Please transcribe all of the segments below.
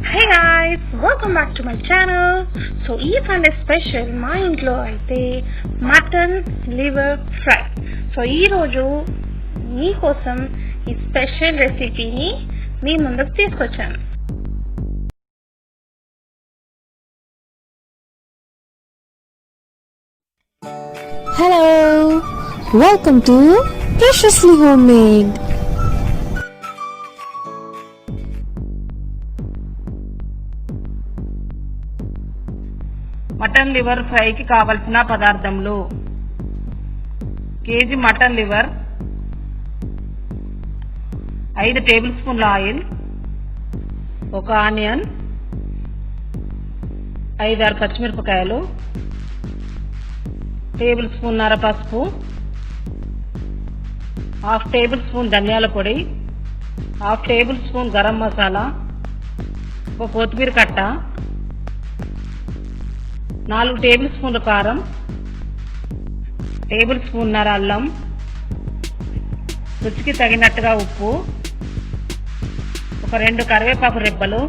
Hey guys, welcome back to my channel. So ee Sunday special ma intlo aithe mutton liver fry. So ee roju mee kosam ee special recipe ni mee munduku teesukochanu. Hello, welcome to Preciously Homemade. Mutton liver ఫ్రైకి కావలసిన పదార్థములు KG mutton liver, 5 table స్పూన్ల oil, 1 onion, 5-6 పచ్చిమిరపకాయలు, table స్పూన్నర పసుపు, 1/2 table spoon ధనియాల పొడి, 1/2 table spoon garam masala, 1 కొత్తిమీర కట్ట, 4 టేబుల్ స్పూన్ల కారం, టేబుల్ స్పూన్నర అల్లం, రుచికి తగినట్టుగా ఉప్పు, 2 కరివేపాకు రెబ్బలు.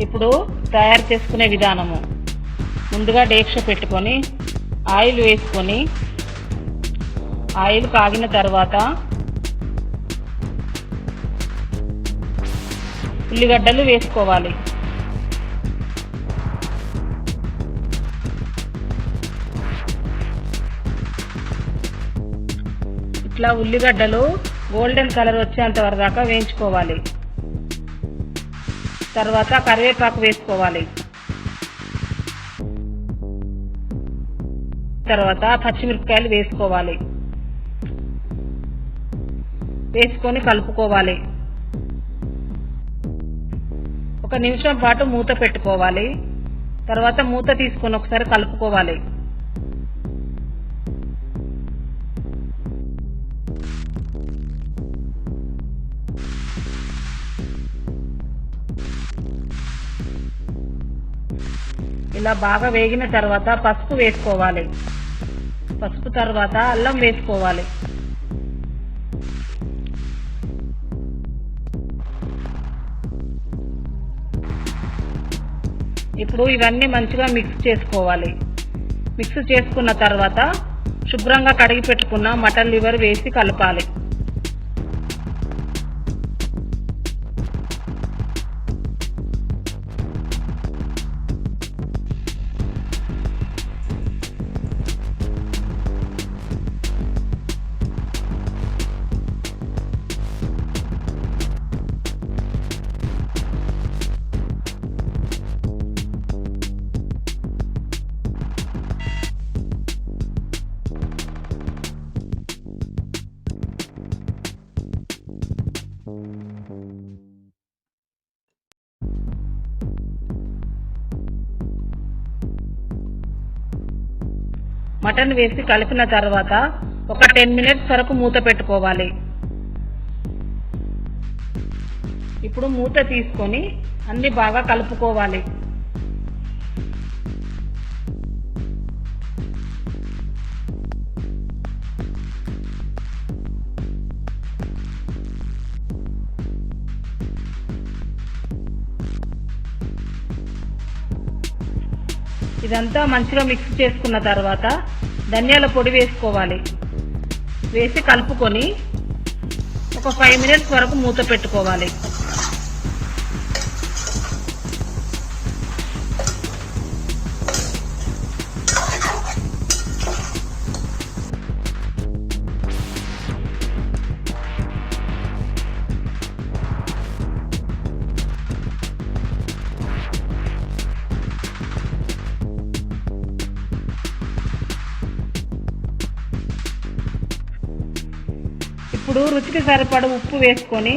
ఇప్పుడు తయారు చేసుకునే విధానము: ముందుగా డేక్ష పెట్టుకొని ఆయిల్ వేసుకొని ఆయిల్ కాగిన తర్వాత ఉల్లిగడ్డలు వేసుకోవాలి. ఇట్లా ఉల్లిగడ్డలు గోల్డెన్ కలర్ వచ్చేంత వరకు దాకా వేయించుకోవాలి. తర్వాత కరివేపాకు వేసుకోవాలి. తర్వాత పచ్చిమిరపకాయలు వేసుకోవాలి. వేసుకొని కలుపుకోవాలి. 1 నిమిషం పాటు మూత పెట్టుకోవాలి. తర్వాత మూత తీసుకొని ఒకసారి కలుపుకోవాలి. ఇలా బాగా వేగిన తర్వాత పసుపు వేసుకోవాలి. పసుపు తర్వాత అల్లం వేసుకోవాలి. ఇప్పుడు ఇవన్నీ మంచిగా మిక్స్ చేసుకోవాలి. మిక్స్ చేసుకున్న తర్వాత శుభ్రంగా కడిగి పెట్టుకున్న మటన్ లివర్ వేసి కలపాలి. మటన్ వేసి కలిపిన తర్వాత ఒక 10 మినిట్స్ వరకు మూత పెట్టుకోవాలి. ఇప్పుడు మూత తీసుకొని అన్ని బాగా కలుపుకోవాలి. ఇదంతా మంచిగా మిక్స్ చేసుకున్న తర్వాత ధనియాల పొడి వేసుకోవాలి. వేసి కలుపుకొని ఒక 5 మినిట్స్ వరకు మూత పెట్టుకోవాలి. ఇప్పుడు రుచికి సరిపడ ఉప్పు వేసుకొని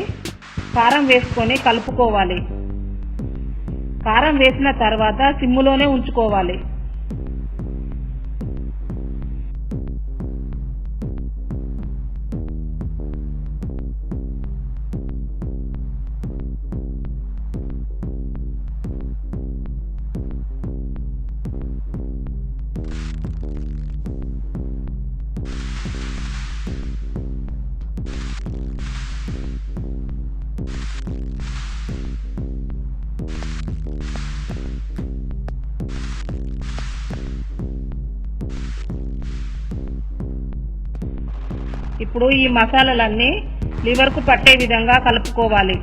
కారం వేసుకొని కలుపుకోవాలి. కారం వేసిన తర్వాత సిమ్ములోనే ఉంచుకోవాలి. ఇప్పుడు ఈ మసాలాలన్నీ లివర్కు పట్టే విధంగా కలుపుకోవాలి.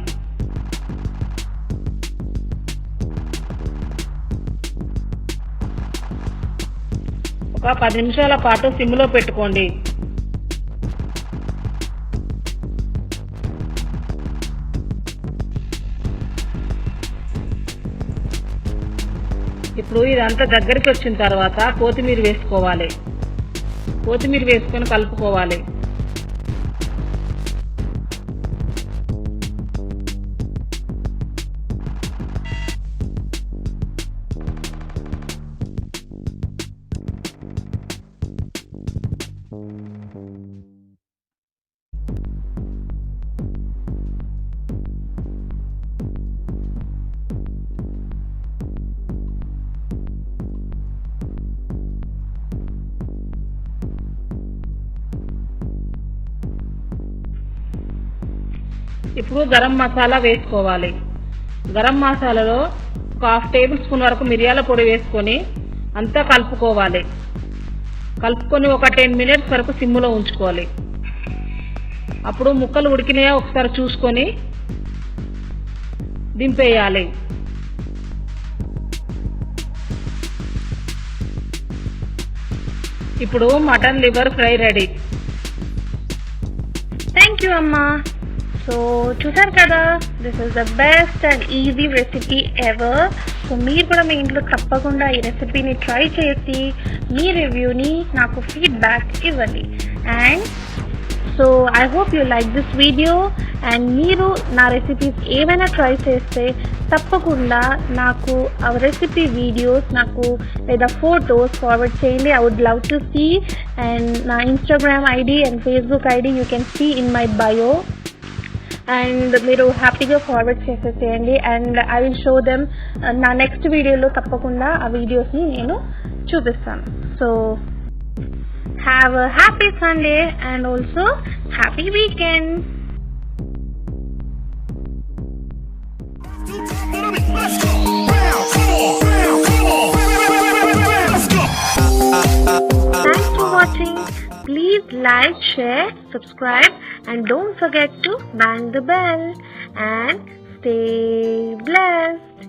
ఒక 10 నిమిషాల పాటు సిమ్లో పెట్టుకోండి. ఇప్పుడు ఇదంతా దగ్గరికి వచ్చిన తర్వాత కొత్తిమీర వేసుకోవాలి. కొత్తిమీర వేసుకొని కలుపుకోవాలి. ఇప్పుడు గరం మసాలా వేసుకోవాలి. గరం మసాలాలో ఒక 1/2 టేబుల్ స్పూన్ వరకు మిరియాల పొడి వేసుకొని అంతా కలుపుకోవాలి. కలుపుకొని ఒక 10 మినిట్స్ వరకు సిమ్లో ఉంచుకోవాలి. అప్పుడు ముక్కలు ఉడికినాయా ఒకసారి చూసుకొని దింపేయాలి. ఇప్పుడు mutton liver fry ready. Thank you అమ్మా. సో చూసారు కదా, this is the best and easy recipe ever. So మీరు కూడా మీ ఇంట్లో తప్పకుండా ఈ రెసిపీని ట్రై చేసి మీ రివ్యూని నాకు ఫీడ్బ్యాక్ ఇవ్వండి. And so I hope you like this video. And మీరు నా రెసిపీస్ ఏమైనా ట్రై చేస్తే తప్పకుండా నాకు ఆ రెసిపీ వీడియోస్ నాకు లేదా ఫొటోస్ ఫార్వర్డ్ చేయండి. I would love to see. And నా Instagram ID and Facebook ID you can see in my bio. And మీరు హ్యాపీగా ఫార్వర్డ్ చేసేసేయండి. And I will show them. నా నెక్స్ట్ వీడియోలో తప్పకుండా ఆ వీడియోస్ని నేను చూపిస్తాను. So have a happy Sunday and also happy weekend. Thanks for watching. Please like, share, subscribe and don't forget to bang the bell and stay blessed.